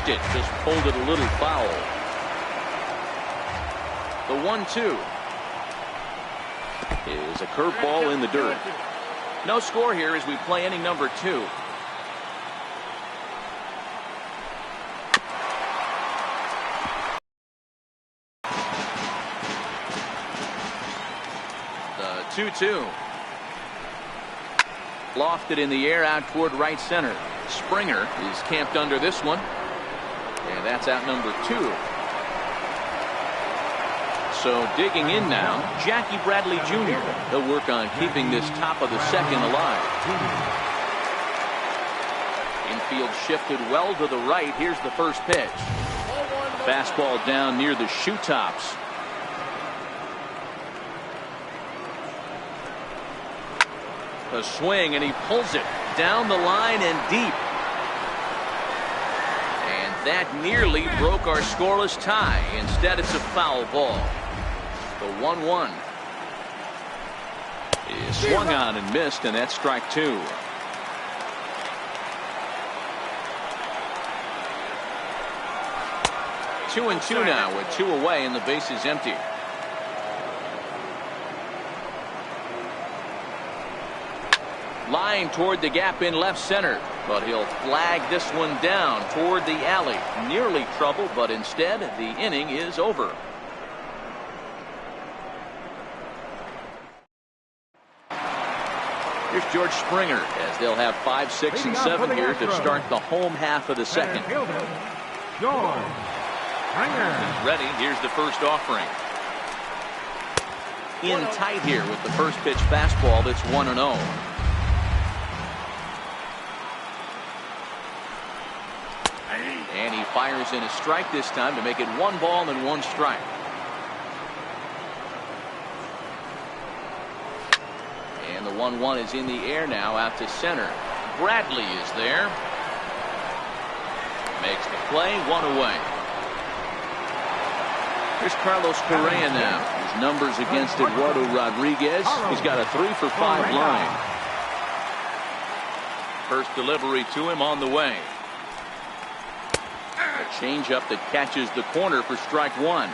missed it, just pulled it a little foul. The 1-2 is a curveball in the dirt. No score here as we play inning number 2. The 2-2. Lofted in the air out toward right center. Springer is camped under this one. And that's out number 2. So digging in now, Jackie Bradley Jr. He'll work on keeping this top of the second alive. Infield shifted well to the right. Here's the first pitch. Fastball down near the shoe tops. A swing, and he pulls it down the line and deep. And that nearly broke our scoreless tie. Instead, it's a foul ball. The 1-1 is swung on and missed, and that's strike 2. 2-2 now with 2 away and the base is empty. Line toward the gap in left center, but he'll flag this one down toward the alley. Nearly trouble, but instead the inning is over. Here's George Springer as they'll have 5, 6, and 7 here to start the home half of the second. He's ready. Here's the first offering. In tight here with the first pitch fastball that's 1-0. And he fires in a strike this time to make it 1 ball and 1 strike. And the 1-1 is in the air now out to center. Bradley is there. Makes the play, 1 away. Here's Carlos Correa now. His numbers against Eduardo Rodriguez. He's got a 3-for-5 line. First delivery to him on the way. A changeup that catches the corner for strike 1.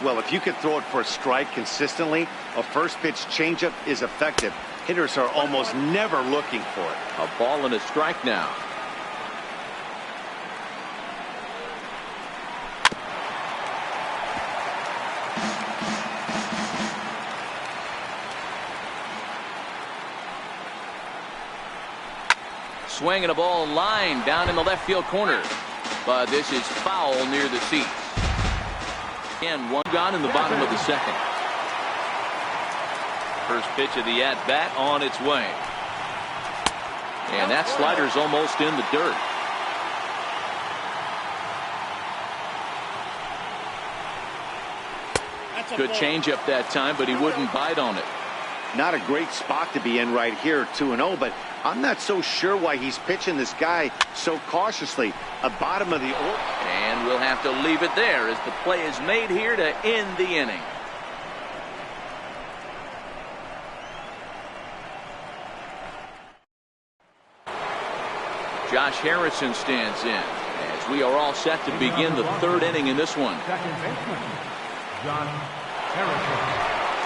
Well, if you could throw it for a strike consistently, a first pitch changeup is effective. Hitters are almost never looking for it. A ball and a strike now. Swinging a ball line down in the left field corner. But this is foul near the seats. And 1 gone in the bottom of the second. First pitch of the at-bat on its way. And that slider's almost in the dirt. Good changeup that time, but he wouldn't bite on it. Not a great spot to be in right here, 2-0, but I'm not so sure why he's pitching this guy so cautiously. A bottom of the order. And we'll have to leave it there as the play is made here to end the inning. Josh Harrison stands in as we are all set to begin the 3rd inning in this one.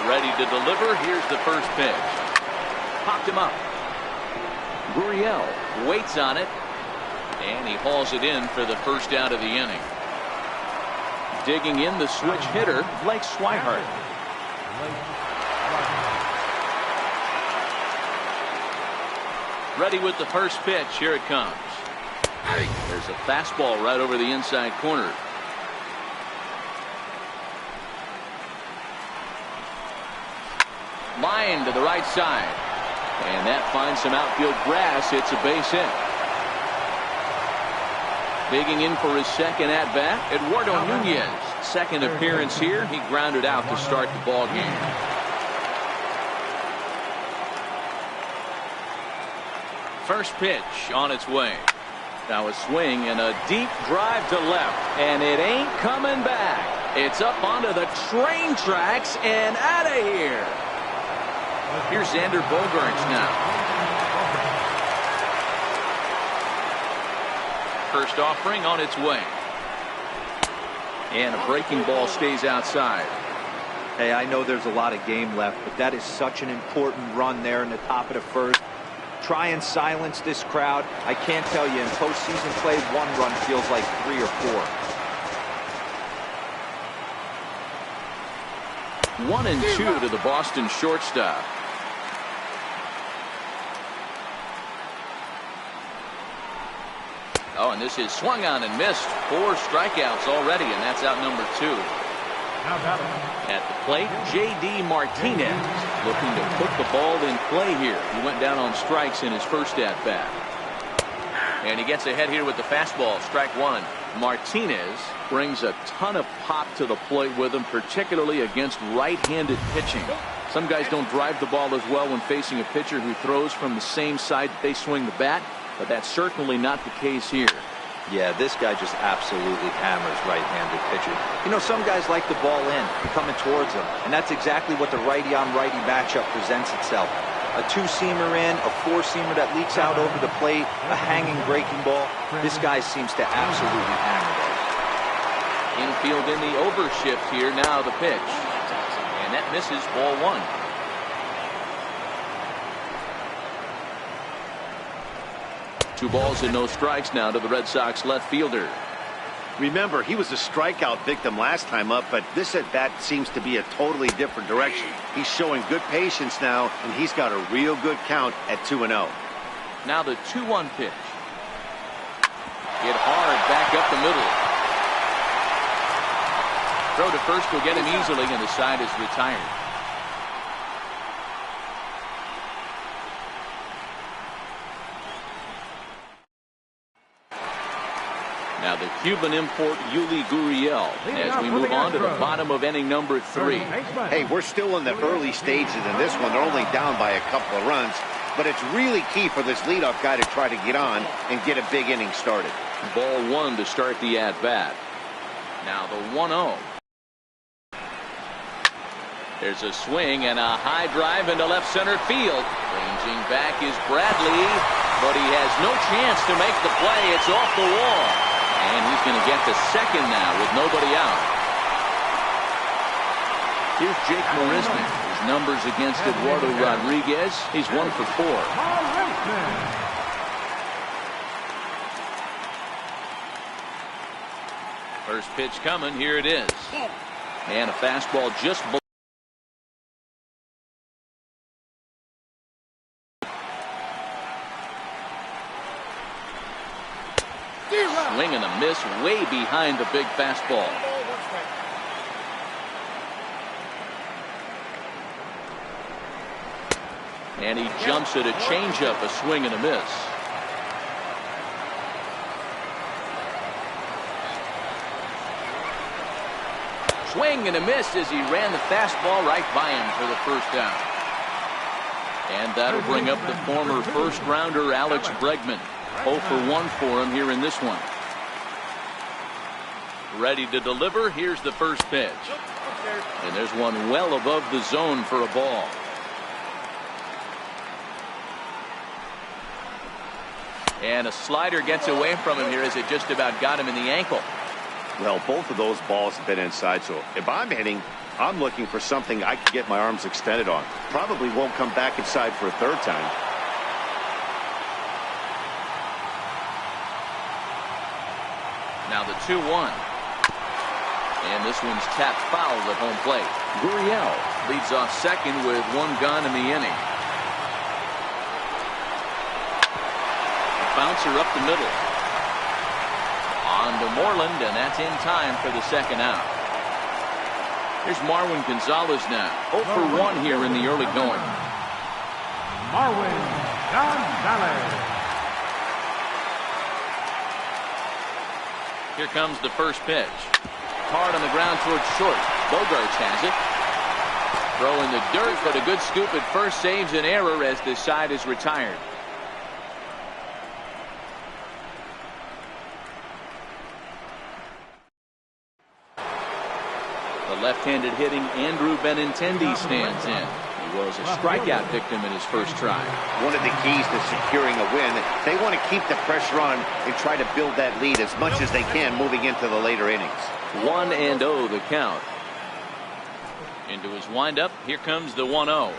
Ready to deliver. Here's the first pitch. Popped him up. Gurriel waits on it, and he hauls it in for the first out of the inning. Digging in the switch hitter, Blake Swihart. Ready with the first pitch. Here it comes. There's a fastball right over the inside corner. Line to the right side. And that finds some outfield grass. It's a base hit. Digging in for his second at-bat, Eduardo Nunez. Second appearance here. He grounded out to start the ball game. First pitch on its way. Now a swing and a deep drive to left. And it ain't coming back. It's up onto the train tracks and out of here. Here's Xander Bogaerts now. First offering on its way. And a breaking ball stays outside. Hey, I know there's a lot of game left, but that is such an important run there in the top of the first. Try and silence this crowd. I can't tell you, in postseason play, one run feels like 3 or 4. 1-2 to the Boston shortstop. Oh, and this is swung on and missed. 4 strikeouts already, and that's out number 2. At the plate, J.D. Martinez looking to put the ball in play here. He went down on strikes in his first at-bat. And he gets ahead here with the fastball, strike 1. Martinez brings a ton of pop to the plate with him, particularly against right-handed pitching. Some guys don't drive the ball as well when facing a pitcher who throws from the same side they swing the bat, but that's certainly not the case here. Yeah, this guy just absolutely hammers right-handed pitchers. You know, some guys like the ball in, coming towards them, and that's exactly what the righty-on-righty matchup presents itself. A 2-seamer in, a 4-seamer that leaks out over the plate, a hanging breaking ball. This guy seems to absolutely hammer those. Infield in the overshift here. Now the pitch. And that misses, ball 1. Two balls and no strikes now to the Red Sox left fielder. Remember, he was a strikeout victim last time up, but this at bat seems to be a totally different direction. He's showing good patience now, and he's got a real good count at 2-0. Now the 2-1 pitch. Hit hard back up the middle. Throw to first will get him easily, and the side is retired. Now the Cuban import Yuli Gurriel as we move on to the bottom of inning number 3. Hey, we're still in the early stages in this one. They're only down by a couple of runs, but it's really key for this leadoff guy to try to get on and get a big inning started. Ball 1 to start the at-bat. Now the 1-0. There's a swing and a high drive into left center field. Ranging back is Bradley, but he has no chance to make the play. It's off the wall. And he's going to get to second now with nobody out. Here's Jake Marisnik. His numbers against Eduardo Rodriguez. He's 1 for 4. First pitch coming. Here it is. And a fastball just below. Swing and a miss way behind the big fastball. And he jumps at a changeup, a swing and a miss. Swing and a miss as he ran the fastball right by him for the first down. And that'll bring up the former first-rounder Alex Bregman. 0 for 1 for him here in this one. Ready to deliver. Here's the first pitch. And there's one well above the zone for a ball. And a slider gets away from him here as it just about got him in the ankle. Well, both of those balls have been inside, so if I'm hitting, I'm looking for something I can get my arms extended on. Probably won't come back inside for a third time. Now the 2-1. And this one's tapped foul at home plate. Gurriel leads off second with 1 gone in the inning. A bouncer up the middle. On to Moreland, and that's in time for the second out. Here's Marwin Gonzalez now. 0 for 1 here in the early going. Marwin Gonzalez. Here comes the first pitch. Hard on the ground towards short. Bogarts has it. Throw in the dirt, but a good scoop at first saves an error as this side is retired. The left-handed hitting Andrew Benintendi stands in. was a strikeout victim in his first try. One of the keys to securing a win, they want to keep the pressure on and try to build that lead as much as they can moving into the later innings. 1-0 the count. Into his windup, here comes the 1-0.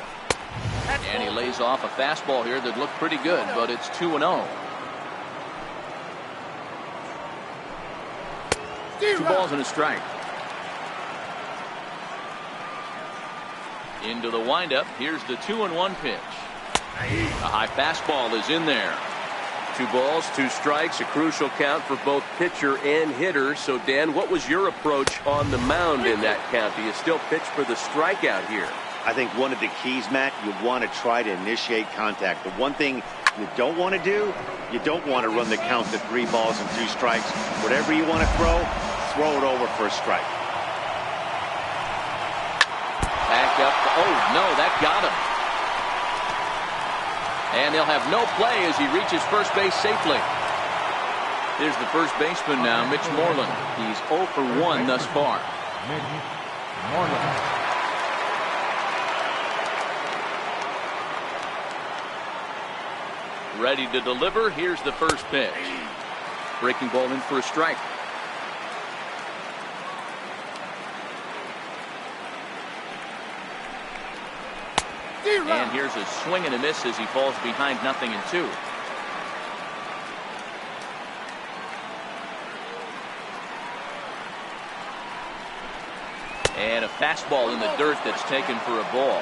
And he lays off a fastball here that looked pretty good, but it's 2-0. 2 balls and a strike. Into the windup, here's the 2-1 pitch. A high fastball is in there. 2 balls, 2 strikes, a crucial count for both pitcher and hitter. So, Dan, what was your approach on the mound in that count? Do you still pitch for the strikeout here? I think one of the keys, Matt, you want to try to initiate contact. The one thing you don't want to do, you don't want to run the count to 3 balls and 2 strikes. Whatever you want to throw it over for a strike. Back up. Oh, no, that got him. And they'll have no play as he reaches first base safely. Here's the first baseman now, Mitch Moreland. He's 0 for 1 thus far. Ready to deliver. Here's the first pitch. Breaking ball in for a strike. And here's a swing and a miss as he falls behind 0-2. And a fastball in the dirt that's taken for a ball.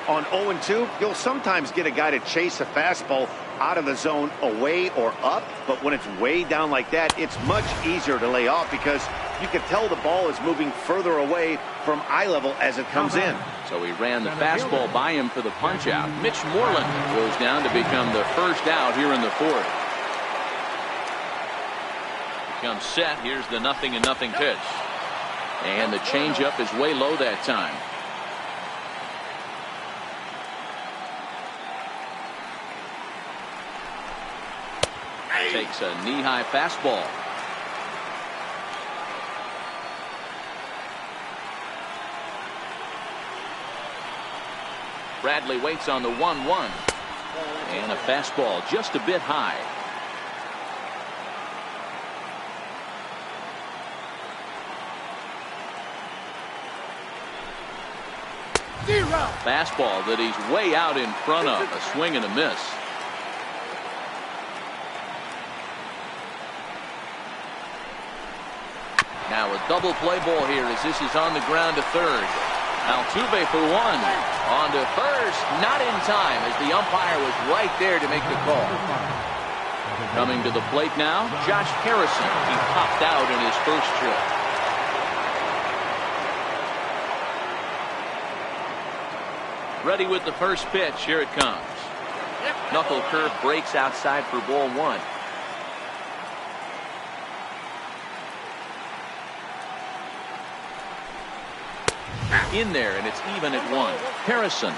On 0-2, you'll sometimes get a guy to chase a fastball out of the zone away or up, but when it's way down like that, it's much easier to lay off because you can tell the ball is moving further away from eye level as it comes in. So he ran the fastball by him for the punch out. Mitch Moreland goes down to become the first out here in the 4th. Becomes set. Here's the 0-0 pitch. And the changeup is way low that time. Takes a knee-high fastball. Bradley waits on the 1-1. And a fastball just a bit high. Fastball that he's way out in front of. A swing and a miss. Now a double play ball here as this is on the ground to third. Altuve for 1. On to first. Not in time as the umpire was right there to make the call. Coming to the plate now, Josh Harrison. He popped out in his first trip. Ready with the first pitch. Here it comes. Knuckle curve breaks outside for ball 1. In there, and it's even at 1. Harrison,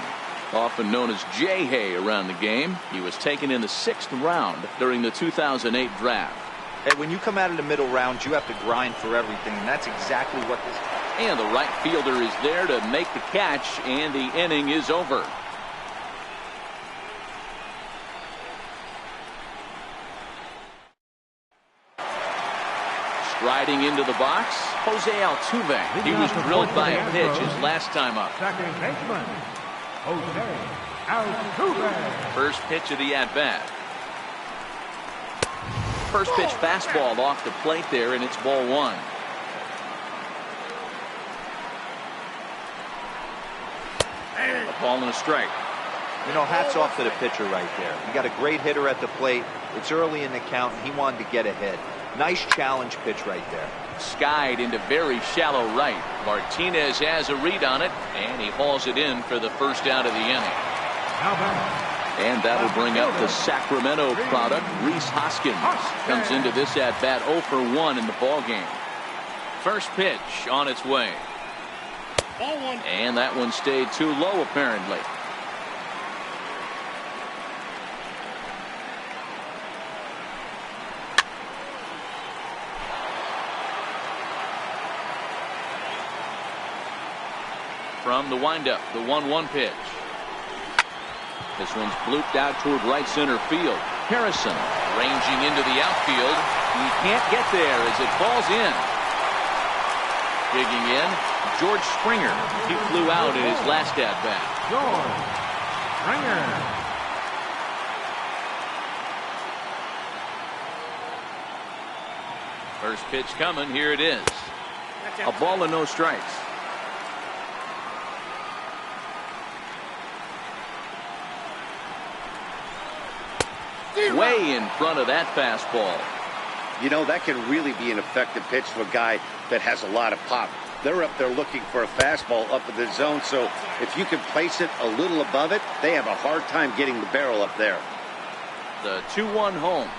often known as J-Hay around the game. He was taken in the 6th round during the 2008 draft. Hey, when you come out of the middle rounds, you have to grind for everything, and that's exactly what this. And the right fielder is there to make the catch, and the inning is over. Striding into the box, Jose Altuve. He was drilled by a pitch his last time up. Second baseman, Jose Altuve. First pitch of the at-bat. First pitch fastball off the plate there, and it's ball 1. A ball and a strike. You know, hats off to the pitcher right there. You got a great hitter at the plate. It's early in the count, and he wanted to get ahead. Nice challenge pitch right there. Skied into very shallow right. Martinez has a read on it, and he hauls it in for the first out of the inning. And that'll bring up the Sacramento product, Rhys Hoskins. Comes into this at-bat 0 for 1 in the ballgame. First pitch on its way. And that one stayed too low, apparently. From the windup, the 1-1 pitch. This one's blooped out toward right center field. Harrison ranging into the outfield. He can't get there as it falls in. Digging in, George Springer. He flew out in his last at-bat. George Springer. First pitch coming. Here it is. A ball and no strikes. Way in front of that fastball. You know, that can really be an effective pitch to a guy that has a lot of pop. They're up there looking for a fastball up in the zone, so if you can place it a little above it, they have a hard time getting the barrel up there. The 2-1 home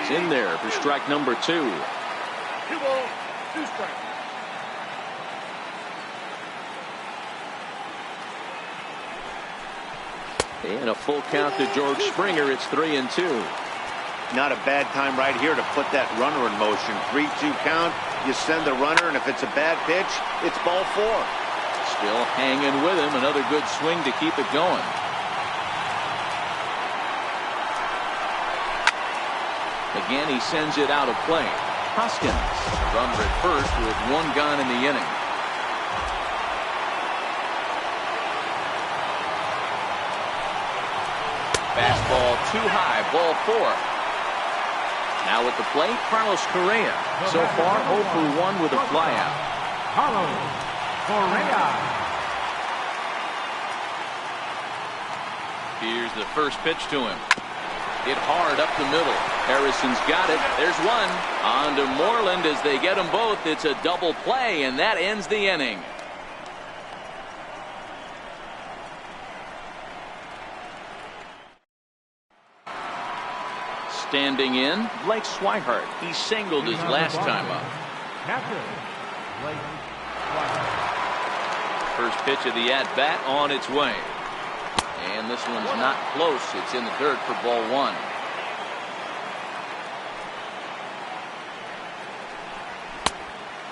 is in there for strike number 2. 2 balls, 2 strikes. And a full count to George Springer. It's 3-2. Not a bad time right here to put that runner in motion. 3-2 count. You send the runner, and if it's a bad pitch, it's ball 4. Still hanging with him. Another good swing to keep it going. Again, he sends it out of play. Hoskins, runner at first with 1 gone in the inning. Fastball too high, ball 4. Now at the plate, Carlos Correa. So far, 0 for 1 with a flyout. Carlos Correa. Here's the first pitch to him. Hit hard up the middle. Harrison's got it. There's 1. On to Moreland as they get them both. It's a double play, and that ends the inning. Standing in, Blake Swihart. He singled his last time up. Captain Blake Swihart. First pitch of the at-bat on its way. And this one's not close. It's in the dirt for ball 1.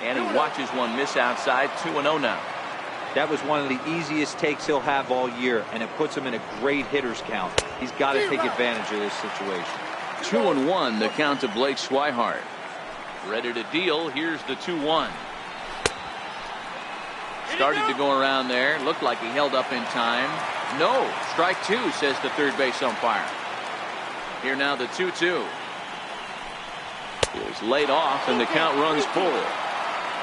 And he watches one miss outside. 2-0 now. That was one of the easiest takes he'll have all year, and it puts him in a great hitter's count. He's got to take advantage of this situation. 2-1 the count to Blake Swihart. Ready to deal. Here's the 2-1. Started to go around there. Looked like he held up in time. No. Strike 2, says the third base umpire. Here now the 2-2. He was laid off, and the count runs full.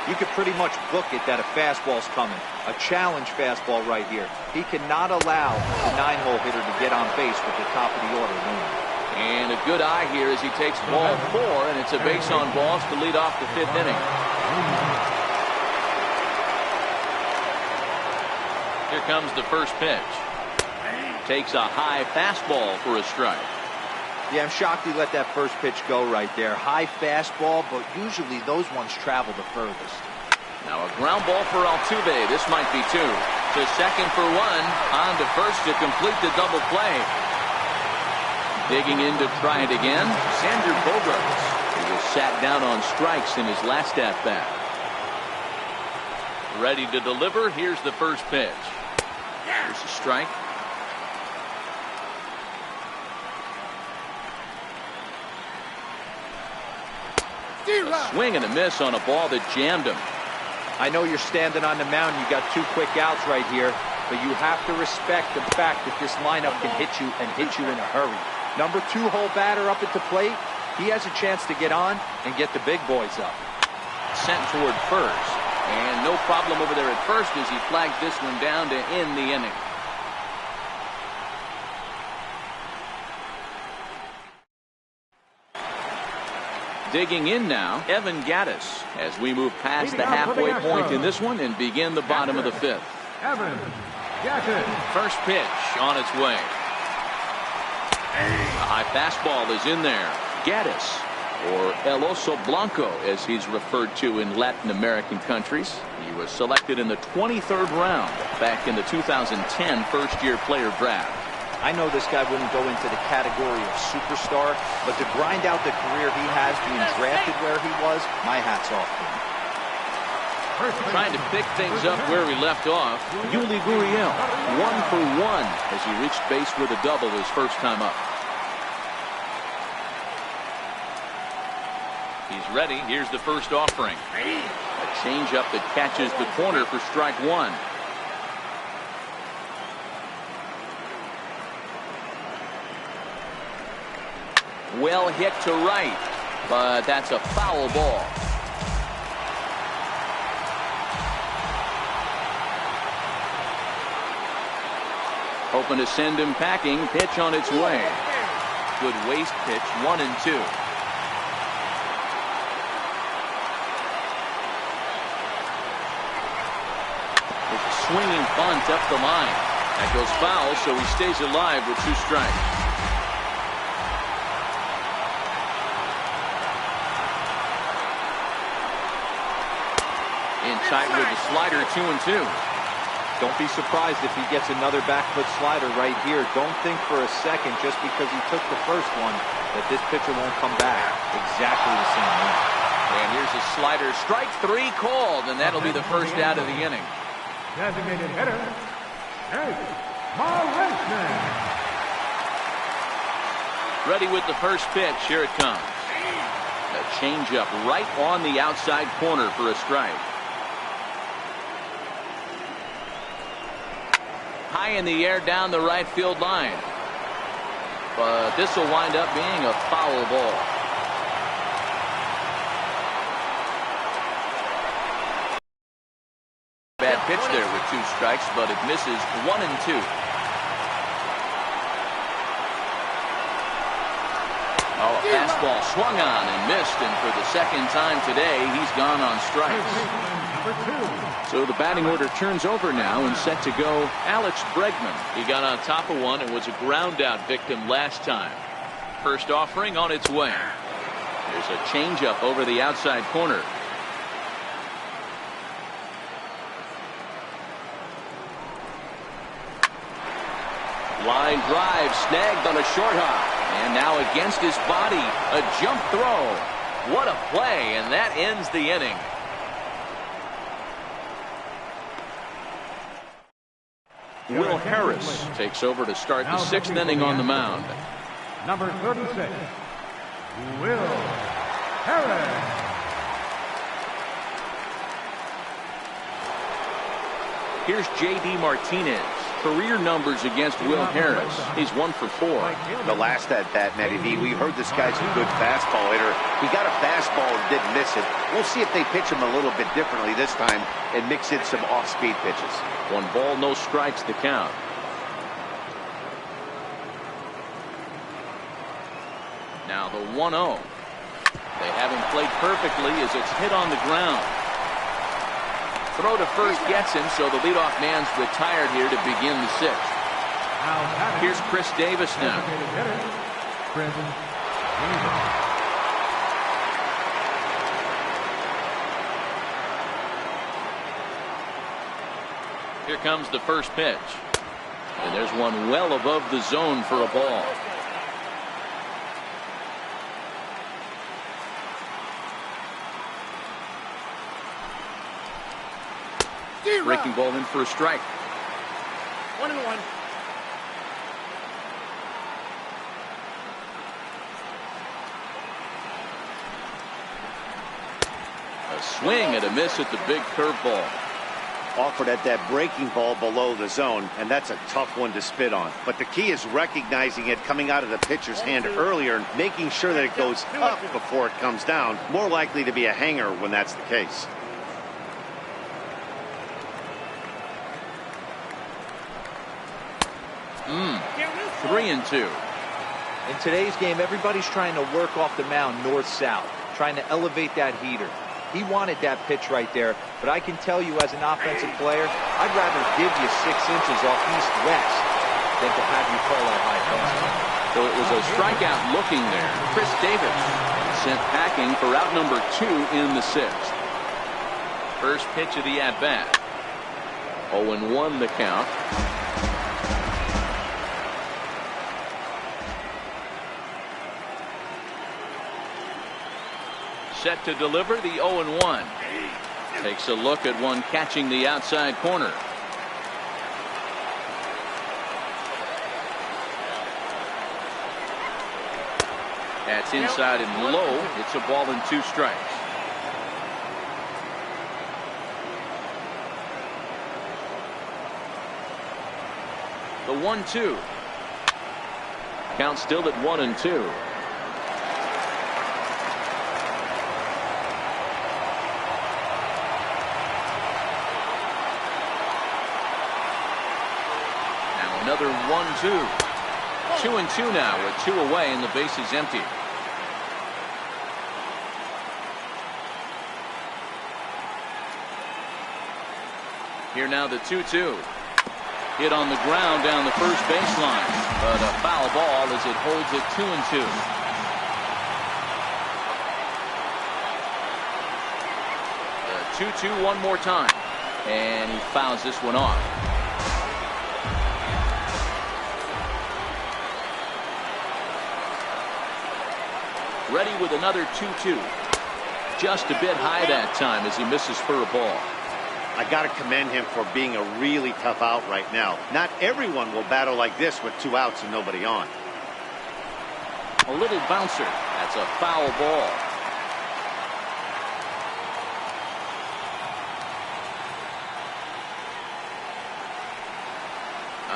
You could pretty much book it that a fastball's coming. A challenge fastball right here. He cannot allow the 9-hole hitter to get on base with the top of the order looming. And a good eye here as he takes ball 4, and it's a base on balls to lead off the 5th inning. Here comes the first pitch. Takes a high fastball for a strike. Yeah, I'm shocked he let that first pitch go right there. High fastball, but usually those ones travel the furthest. Now a ground ball for Altuve. This might be 2. To second for 1. On to first to complete the double play. Digging in to try it again, Xander Bogaerts. He was sat down on strikes in his last at-bat. Ready to deliver. Here's the first pitch. Here's a strike. A swing and a miss on a ball that jammed him. I know you're standing on the mound. You got 2 quick outs right here, but you have to respect the fact that this lineup can hit you and hit you in a hurry. Number 2-hole batter up at the plate. He has a chance to get on and get the big boys up. Sent toward first. And no problem over there at first as he flags this one down to end the inning. Digging in now, Evan Gattis, as we move past the halfway point in this one and begin the bottom of the 5th. Evan Gattis. First pitch on its way. A high fastball is in there. Gattis, or El Oso Blanco, as he's referred to in Latin American countries. He was selected in the 23rd round back in the 2010 first-year player draft. I know this guy wouldn't go into the category of superstar, but to grind out the career he has being drafted where he was, my hat's off to him. Trying to pick things up where we left off. Yuli Gurriel, 1 for 1 as he reached base with a double his first time up. He's ready. Here's the first offering. A changeup that catches the corner for strike one. Well hit to right, but that's a foul ball. Hoping to send him packing. Pitch on its way. Good waste pitch. 1-2. With a swinging bunt up the line. That goes foul, so he stays alive with 2 strikes. In tight with the slider. 2-2. Don't be surprised if he gets another back foot slider right here. Don't think for a second, just because he took the first one, that this pitcher won't come back exactly the same way. And here's a slider. Strike 3 called, and that'll be the first out of the inning. Designated hitter, Jake Martinez. Ready with the first pitch. Here it comes. A changeup right on the outside corner for a strike. High in the air down the right field line. But this will wind up being a foul ball. Bad pitch there with 2 strikes, but it misses. 1-2. Oh, a fastball swung on and missed, and for the second time today, he's gone on strikes. So the batting order turns over now, and set to go Alex Bregman. He got on top of one and was a ground out victim last time. First offering on its way. There's a changeup over the outside corner. Line drive snagged on a short hop, and now against his body, a jump throw. What a play, and that ends the inning. Will Harris takes over to start the 6th inning on the mound. Number 36, Will Harris. Here's J.D. Martinez. Career numbers against Will Harris. He's 1 for 4. The last at bat, Matty D, we heard this guy's a good fastball hitter. He got a fastball and didn't miss it. We'll see if they pitch him a little bit differently this time and mix in some off-speed pitches. 1 ball, no strikes to count. Now the 1-0. They haven't played perfectly as it's hit on the ground. Throw to first gets him, so the leadoff man's retired here to begin the 6th. Here's Chris Davis now. Here comes the first pitch. And there's one well above the zone for a ball. Breaking ball in for a strike. 1-1. A swing and a miss at the big curveball. Offered at that breaking ball below the zone, and that's a tough one to spit on. But the key is recognizing it coming out of the pitcher's hand earlier and making sure that it goes up before it comes down. More likely to be a hanger when that's the case. Mm. 3-2. In today's game, everybody's trying to work off the mound north-south, trying to elevate that heater. He wanted that pitch right there, but I can tell you as an offensive player, I'd rather give you 6 inches off east-west than to have you call that high fastball. So it was a strikeout looking there. Chris Davis sent packing for out number 2 in the 6th. First pitch of the at-bat. 0-1 the count. Set to deliver the 0-1. Takes a look at one catching the outside corner. That's inside and low. It's a ball and 2 strikes. The 1-2. Count still at 1-2. Another 1-2. 2-2 now with 2 away and the base is empty. Here now the 2-2. Hit on the ground down the first baseline, but a foul ball as it holds it 2-2. The 2-2 one more time, and he fouls this one off. Ready with another 2-2. Just a bit high that time as he misses for a ball. I got to commend him for being a really tough out right now. Not everyone will battle like this with 2 outs and nobody on. A little bouncer. That's a foul ball.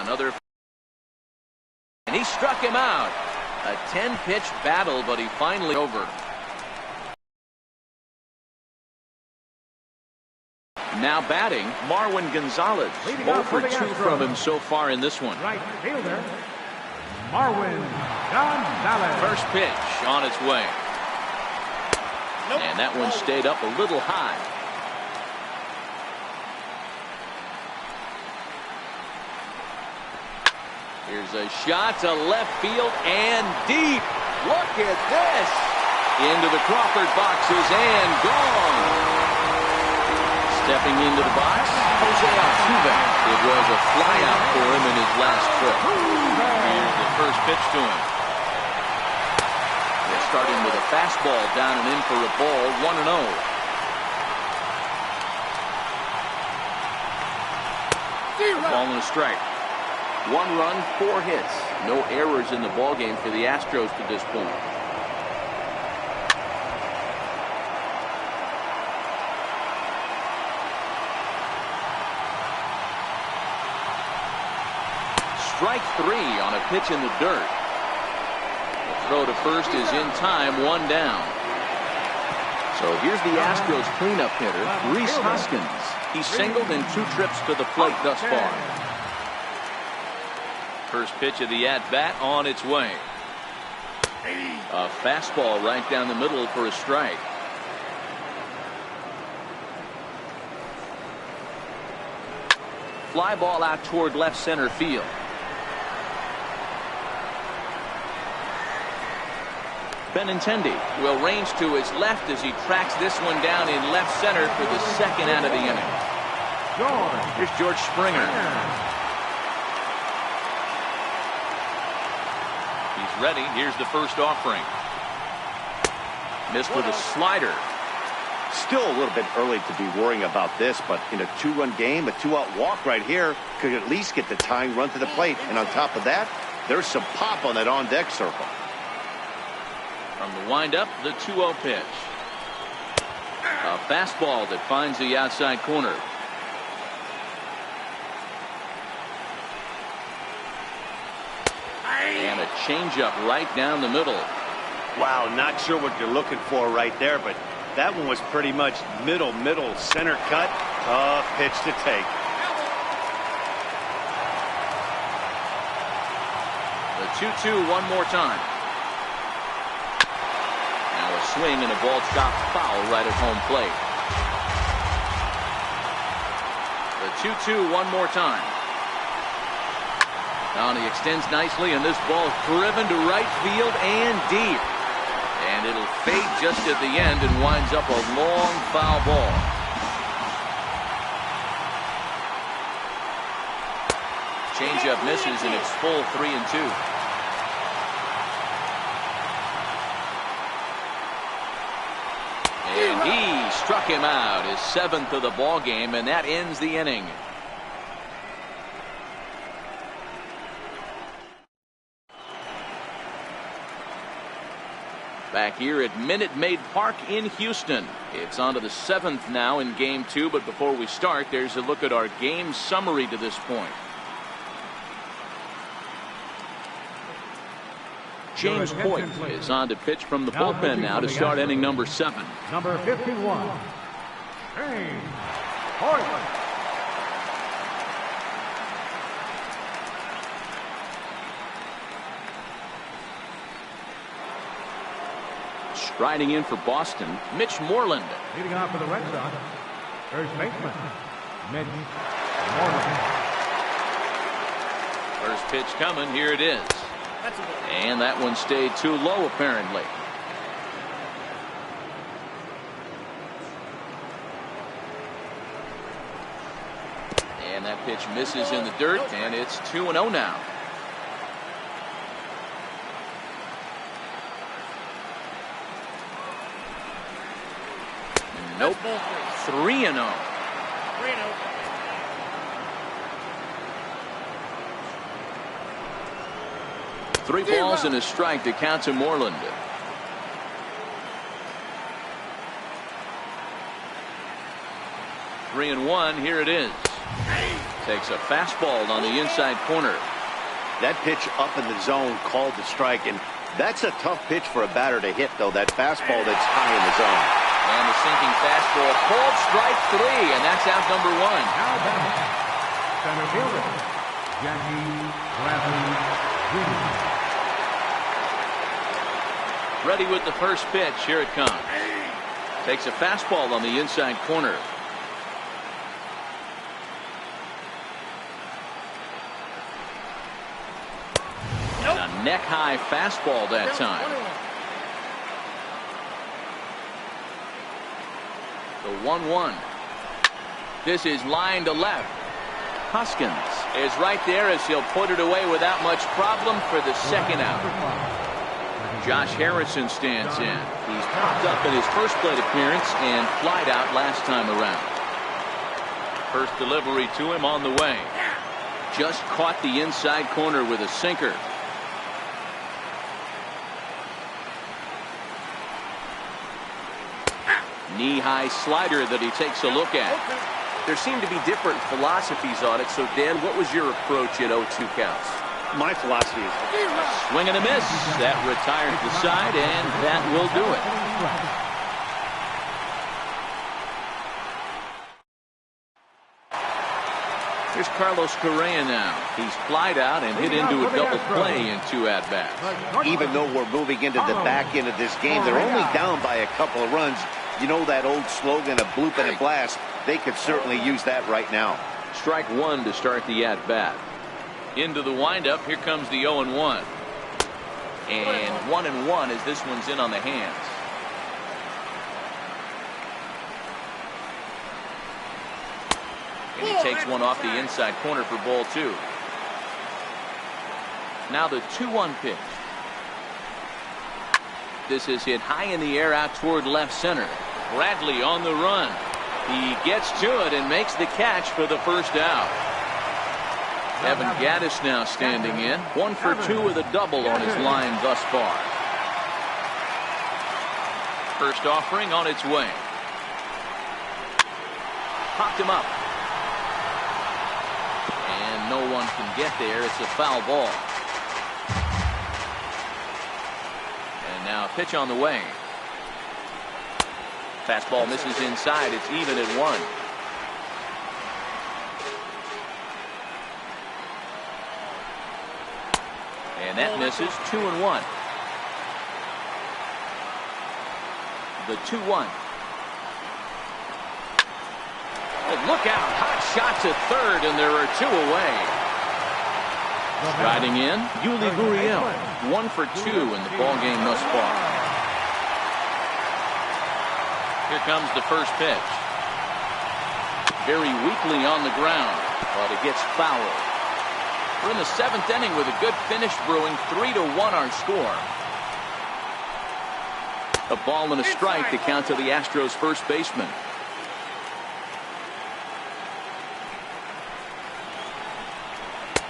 Another. And he struck him out. A 10-pitch battle, but he finally over. Now batting, Marwin Gonzalez. 0 for 2 from him so far in this one. Right fielder, Marwin Gonzalez. First pitch on its way. And that one stayed up a little high. Here's a shot to left field and deep. Look at this. Into the Crawford boxes and gone. Stepping into the box, Jose Altuve. It was a flyout for him in his last trip. Here's the first pitch to him. They're starting with a fastball down and in for a ball, 1-0. Ball and a strike. 1 run, 4 hits. No errors in the ballgame for the Astros to this point. Strike 3 on a pitch in the dirt. The throw to first is in time, 1 down. So here's the Astros cleanup hitter, Rhys Hoskins. He's singled in 2 trips to the plate thus far. First pitch of the at-bat on its way. A fastball right down the middle for a strike. Fly ball out toward left center field. Benintendi will range to his left as he tracks this one down in left center for the second out of the inning. Here's George Springer. He's ready. Here's the first offering. Missed with a slider. Still a little bit early to be worrying about this, but in a 2-run game, a 2-out walk right here could at least get the tying run to the plate. And on top of that, there's some pop on that on-deck circle. From the windup, the 2-0 pitch. A fastball that finds the outside corner. And a changeup right down the middle. Wow, not sure what you're looking for right there, but that one was pretty much middle center cut. Tough pitch to take. The 2-2 one more time. Now a swing and a ball chopped foul right at home plate. The 2-2 one more time. Now he extends nicely, and this ball driven to right field and deep. And it'll fade just at the end and winds up a long foul ball. Changeup misses, and it's full 3-2. And he struck him out, his 7th of the ball game, and that ends the inning. Back here at Minute Maid Park in Houston. It's on to the 7th now in Game 2, but before we start, there's a look at our game summary to this point. James Hoyt is on to pitch from the bullpen now to start inning number 7. Number 51, James Hoyt. Striding in for Boston, Mitch Moreland. Leading off for the Red Sox, first baseman, Mitch Moreland. First pitch coming, here it is. And that one stayed too low apparently. And that pitch misses in the dirt, and it's 2-0 now. Nope. 3-0. 3 balls and a strike to count to Moreland. Three and 1. Here it is. Takes a fastball on the inside corner. That pitch up in the zone called the strike, and that's a tough pitch for a batter to hit, though. That fastball that's high in the zone. And the sinking fastball called strike 3, and that's out number 1. Now batting, center fielder, Jackie Bradley Jr. Ready with the first pitch. Here it comes. Takes a fastball on the inside corner. A neck high fastball that time. The 1-1. This is line to left. Hoskins is right there as he'll put it away without much problem for the second out. Josh Harrison stands in. He's popped up in his first plate appearance and flied out last time around. First delivery to him on the way. Just caught the inside corner with a sinker. Knee-high slider that he takes a look at. There seem to be different philosophies on it. So, Dan, what was your approach at 0-2 counts? My philosophy is swing and a miss. That retires the side, and that will do it. Here's Carlos Correa now. He's flied out and hit into a double play in 2 at-bats. even though we're moving into the back end of this game, they're only down by a couple of runs. You know that old slogan, a bloop and a blast. They could certainly use that right now. Strike 1 to start the at-bat. Into the windup. Here comes the 0-1. And 1-1 as this one's in on the hands. And he takes one off the inside corner for ball 2. Now the 2-1 pitch. This is hit high in the air out toward left center. Bradley on the run. He gets to it and makes the catch for the first out. Evan Gattis now standing in. 1 for 2 with a double on his line thus far. First offering on its way. Popped him up. And no one can get there. It's a foul ball. And now a pitch on the way. Fastball misses inside. It's even at 1. And that misses. 2-1. The 2-1. Oh, look out. Hot shot to third, and there are 2 away. Striding in, Yuli Gurriel. 1 for 2 in the ball game thus far. Here comes the first pitch. Very weakly on the ground, but it gets fouled. We're in the 7th inning with a good finish brewing. 3-1 our score. A ball and a strike to count to the Astros first baseman.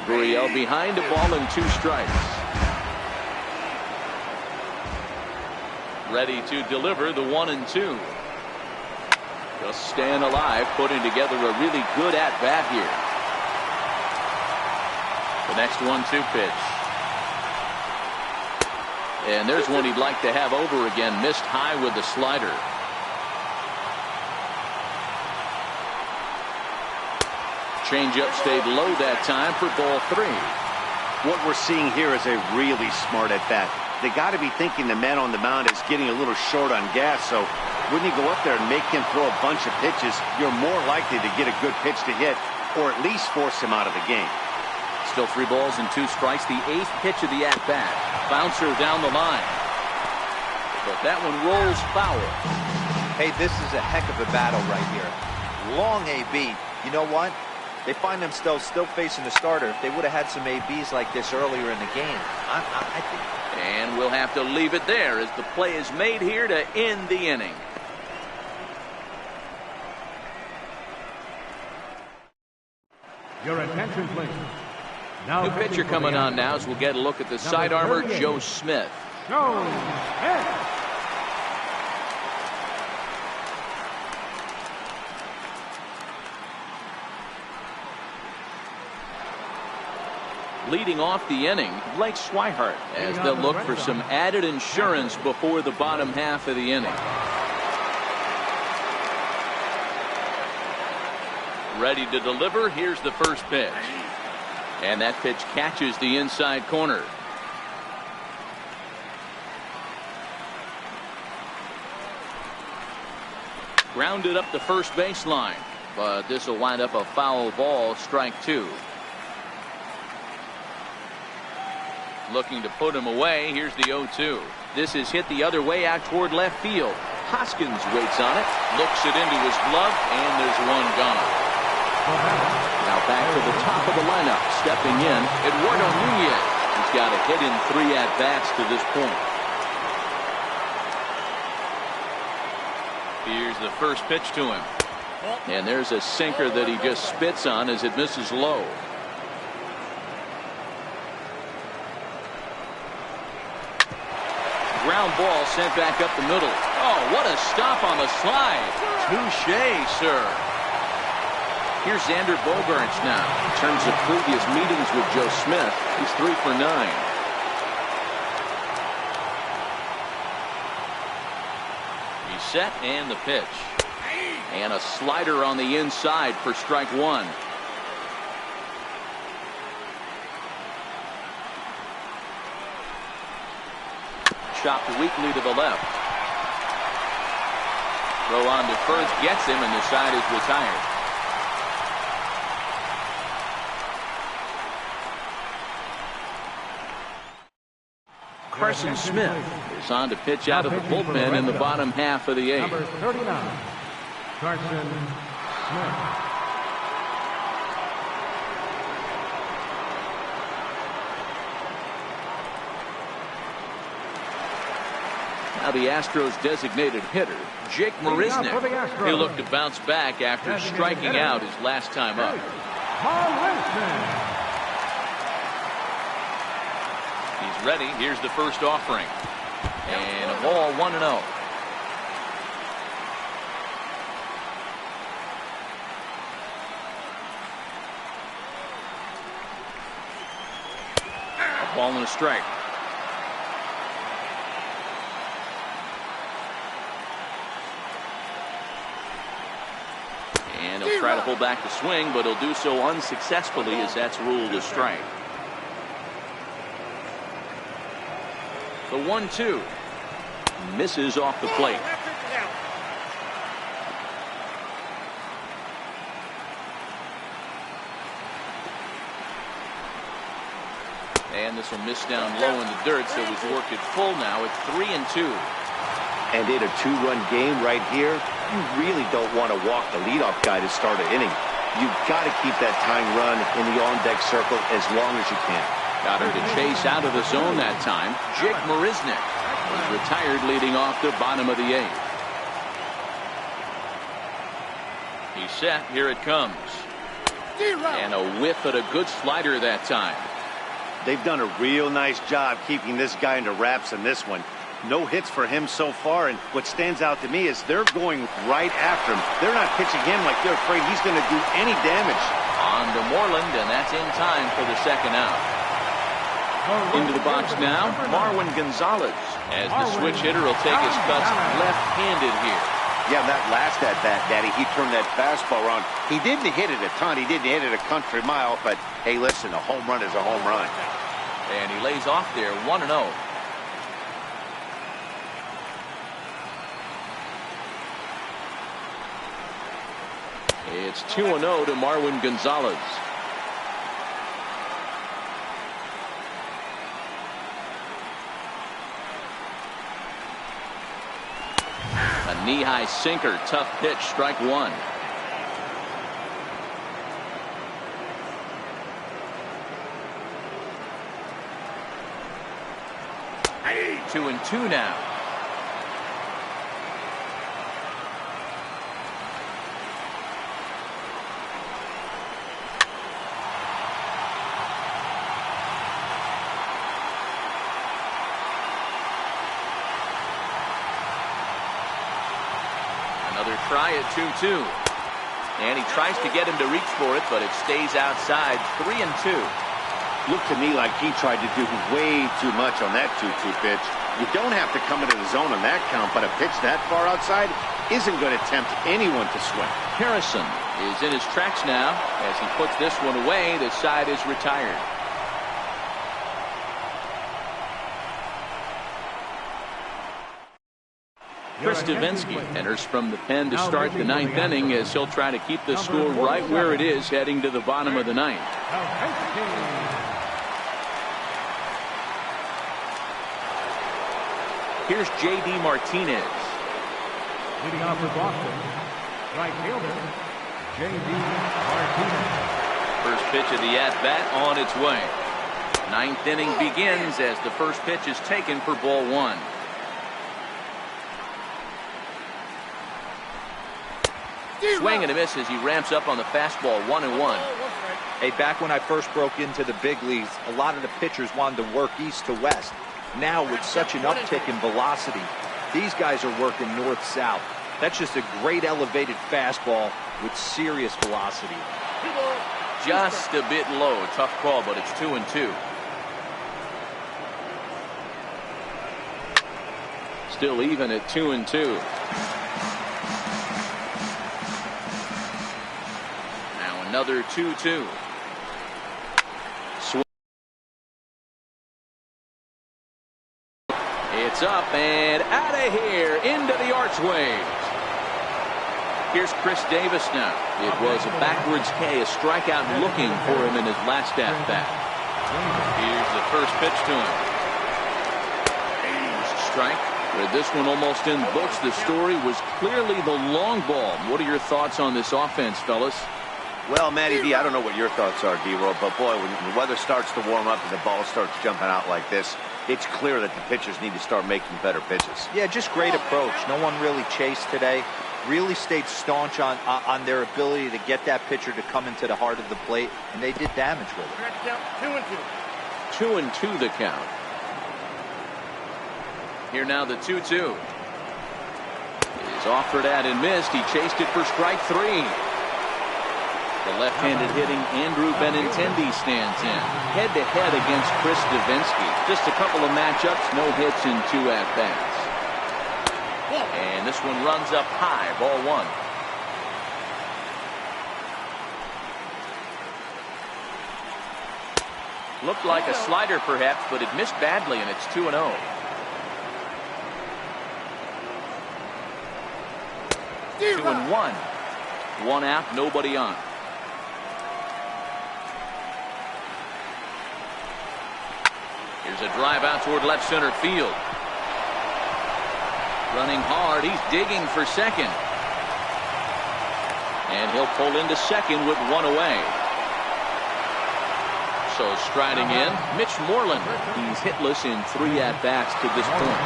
Gurriel behind, a ball and 2 strikes. Ready to deliver the 1-2. Just staying alive, putting together a really good at-bat here. The next 1-2 pitch. And there's one he'd like to have over again. Missed high with the slider. Changeup stayed low that time for ball 3. What we're seeing here is a really smart at-bat. They got to be thinking the man on the mound is getting a little short on gas, so when you go up there and make him throw a bunch of pitches, you're more likely to get a good pitch to hit, or at least force him out of the game. Still 3 balls and 2 strikes. The 8th pitch of the at-bat. Bouncer down the line. But that one rolls foul. Hey, this is a heck of a battle right here. Long AB. You know what? They find themselves still facing the starter. If they would have had some ABs like this earlier in the game, I think. And we'll have to leave it there as the play is made here to end the inning. Your attention, please. Now New pitcher coming on now as we'll get a look at the side armor, Joe Smith. Joe Smith. Leading off the inning, Blake Swihart, as they'll look for some added insurance before the bottom half of the inning. Ready to deliver. Here's the first pitch. And that pitch catches the inside corner. Grounded up the first baseline, but this will wind up a foul ball, strike 2. Looking to put him away. Here's the 0-2. This is hit the other way out toward left field. Hoskins waits on it, looks it into his glove, and there's one gone. Now back to the top of the lineup. Stepping in, Eduardo Nunez. He's got a hit in 3 at-bats to this point. Here's the first pitch to him. And there's a sinker that he just spits on as it misses low. Ground ball sent back up the middle. Oh, what a stop on the slide. Touché, sir. Here's Xander Bogaerts now. In terms of previous meetings with Joe Smith, he's 3 for 9. He's set, and the pitch. And a slider on the inside for strike 1. Chopped weakly to the left. Throw on to first, gets him, and the side is retired. Carson Smith is on to pitch out of the bullpen in the bottom half of the 8th. Number 39, Carson Smith. Now the Astros designated hitter, Jake Marisnick. He'll look to bounce back after striking out his last time up. He's ready. Here's the first offering. And a ball, 1-0. A ball and a strike. And he'll try to pull back the swing, but he'll do so unsuccessfully as that's ruled a strike. The 1-2 misses off the plate. And this will miss down low in the dirt, so he's worked it full now at 3-2. And in a 2-run game right here, you really don't want to walk the leadoff guy to start an inning. You've got to keep that tying run in the on-deck circle as long as you can. Got him to chase out of the zone that time. Jake Marisnick. He's retired leading off the bottom of the 8th. He's set. Here it comes. And a whiff at a good slider that time. They've done a real nice job keeping this guy into wraps in this one. No hits for him so far, and what stands out to me is they're going right after him. They're not pitching him like they're afraid he's going to do any damage. On to Moreland, and that's in time for the second out. Into the box now, Marwin Gonzalez, as the switch hitter will take his cuts left-handed here. Yeah, that last at-bat, Daddy, he turned that fastball around. He didn't hit it a ton. He didn't hit it a country mile, but, hey, listen, a home run is a home run. And he lays off there, 1-0. It's 2-0 to Marwin Gonzalez. A knee-high sinker, tough pitch, strike one. Hey. 2-2 now. Another try at 2-2. And he tries to get him to reach for it, but it stays outside. 3-2. Looked to me like he tried to do way too much on that 2-2 pitch. You don't have to come into the zone on that count, but a pitch that far outside isn't going to tempt anyone to swing. Harrison is in his tracks now. As he puts this one away, the side is retired. Chris Davinsky enters from the pen to start the 9th inning, as he'll try to keep the score right where it is heading to the bottom of the 9th. Here's J.D. Martinez. Leading off for Boston, right fielder, J.D. Martinez. First pitch of the at-bat on its way. 9th inning begins as the first pitch is taken for ball one. Swing and a miss as he ramps up on the fastball. 1-1. Hey, back when I first broke into the big leagues, a lot of the pitchers wanted to work east to west. Now, with such an uptick in velocity, these guys are working north-south. That's just a great elevated fastball with serious velocity. Just a bit low. Tough call, but it's 2-2. Still even at 2-2. Now another 2-2. It's up and out of here into the archways. Here's Chris Davis now. It was a backwards K, a strikeout looking for him in his last at-bat. Here's the first pitch to him. Strike. With this one almost in books, the story was clearly the long ball. What are your thoughts on this offense, fellas? Well, Matty D, I don't know what your thoughts are, D-Roll, but boy, when the weather starts to warm up and the ball starts jumping out like this, it's clear that the pitchers need to start making better pitches. Yeah, just great approach. No one really chased today. Really stayed staunch on their ability to get that pitcher to come into the heart of the plate, and they did damage with it. 2-2 the count. Here now the 2-2. Is offered at and missed. He chased it for strike three. The left-handed hitting Andrew Benintendi stands in. Head-to-head against Chris Davinsky. Just a couple of matchups, no hits in 2 at-bats. And this one runs up high, ball one. Looked like a slider perhaps, but it missed badly, and it's 2-0. 2-1. One out, nobody on. Here's a drive out toward left center field. Running hard, he's digging for second. And he'll pull into second with one away. So striding in, Mitch Moreland. He's hitless in 3 at-bats to this point.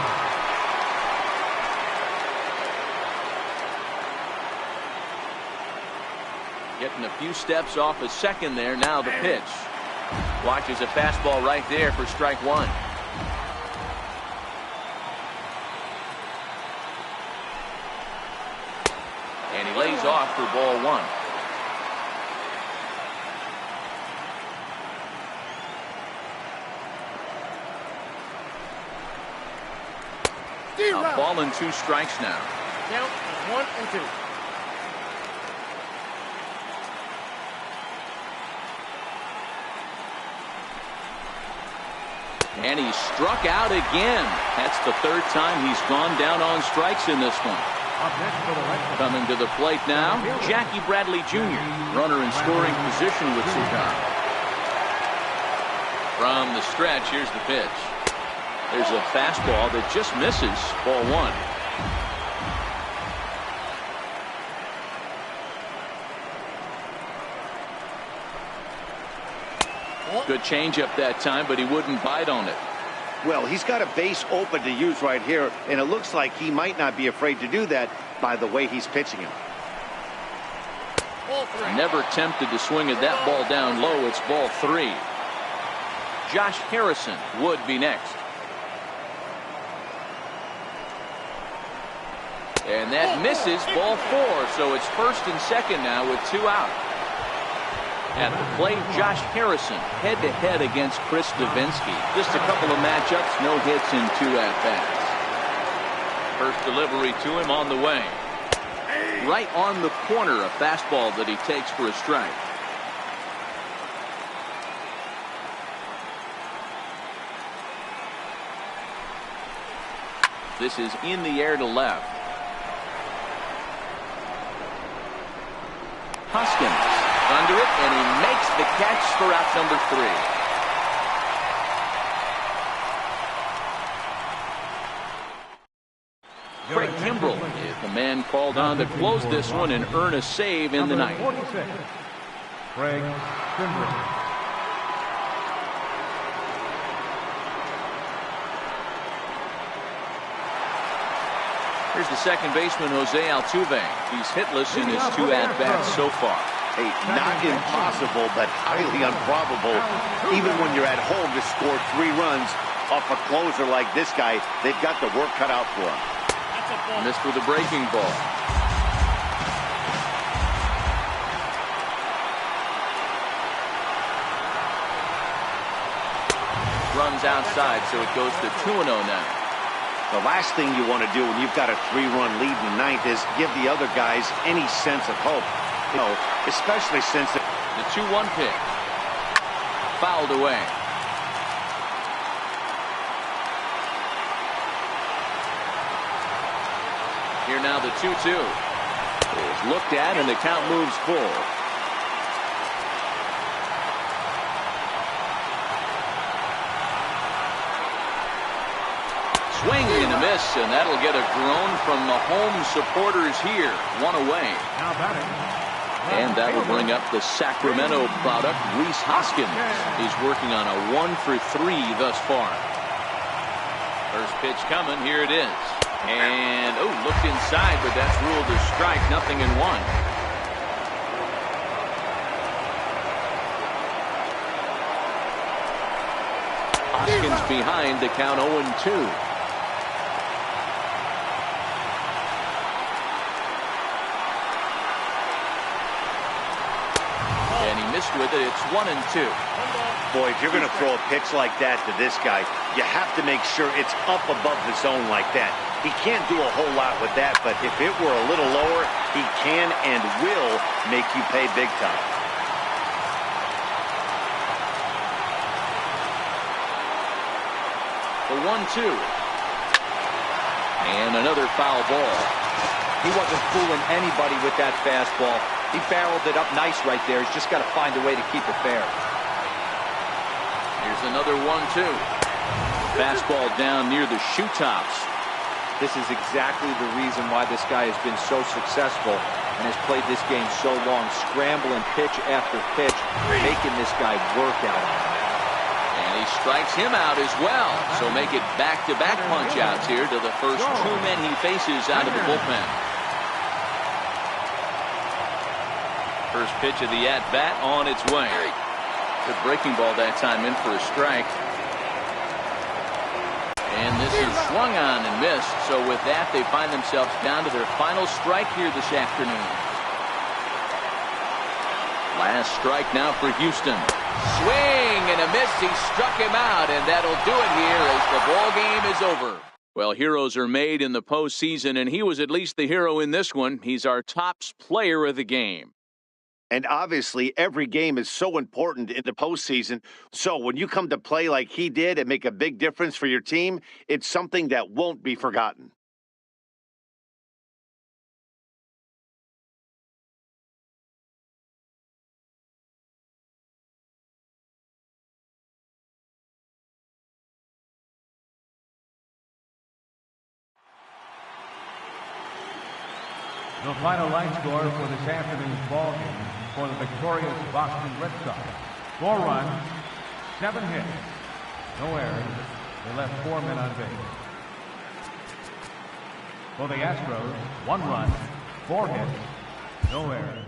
Getting a few steps off a second there. Now the pitch. Watches a fastball right there for strike one. And he lays off for ball one. A ball and 2 strikes now. Count is 1 and 2. And he struck out again. That's the 3rd time he's gone down on strikes in this one. Coming to the plate now, Jackie Bradley Jr., runner in scoring position with cigar. From the stretch, here's the pitch. There's a fastball that just misses. Ball 1. Good changeup that time, but he wouldn't bite on it. Well, he's got a base open to use right here, and it looks like he might not be afraid to do that by the way he's pitching him. Never tempted to swing at that ball down low. It's ball 3. Josh Harrison would be next. And that misses. Ball 4. So it's 1st and 2nd now with 2 out. At the plate, Josh Harrison head-to-head against Chris Davinsky. Just a couple of matchups, no hits in 2 at-bats. First delivery to him on the way. Right on the corner, a fastball that he takes for a strike. This is in the air to left. Hoskins under it, and he makes the catch for out number 3. Craig Kimbrell is the man called on to close this one and earn a save in the ninth. 46. Craig Kimbrell. Here's the second baseman, Jose Altuve. He's hitless in his 2 at-bats so far. Hey, not impossible, but highly improbable. Even when you're at home to score 3 runs off a closer like this guy, they've got the work cut out for him. Missed with a breaking ball. Runs outside, so it goes to 2-0 now. The last thing you want to do when you've got a 3-run lead in the ninth is give the other guys any sense of hope. You know, especially since the 2-1 pitch. Fouled away. Here now the 2-2. Is looked at and the count moves full. Swing and a miss, and that'll get a groan from the home supporters here. 1 away. Now batting. And that'll bring up the Sacramento product, Rhys Hoskins. He's working on a 1-for-3 thus far. First pitch coming. Here it is. And, looked inside, but that's ruled a strike. 0-1. Hoskins behind, the count 0-2. With it, it's 1-2. Boy, if you're going to throw a pitch like that to this guy, you have to make sure it's up above the zone like that. He can't do a whole lot with that, but if it were a little lower, he can and will make you pay big time. The 1-2. And another foul ball. He wasn't fooling anybody with that fastball. He barreled it up nice right there. He's just got to find a way to keep it fair. Here's another 1-2. Fastball down near the shoe tops. This is exactly the reason why this guy has been so successful and has played this game so long. Scrambling pitch after pitch, making this guy work out on it. And he strikes him out as well. So make it back-to-back punch-outs here to the first 2 men he faces out of the bullpen. First pitch of the at-bat on its way. Good breaking ball that time, in for a strike. And this is swung on and missed. So with that, they find themselves down to their final strike here this afternoon. Last strike now for Houston. Swing and a miss. He struck him out, and that'll do it here as the ball game is over. Well, heroes are made in the postseason, and he was at least the hero in this one. He's our top player of the game. And obviously, every game is so important in the postseason. So when you come to play like he did and make a big difference for your team, it's something that won't be forgotten. The final line score for this afternoon's ball game for the victorious Boston Red Sox. 4 runs, 7 hits, no errors. They left 4 men on base. For the Astros, 1 run, 4 hits, no errors.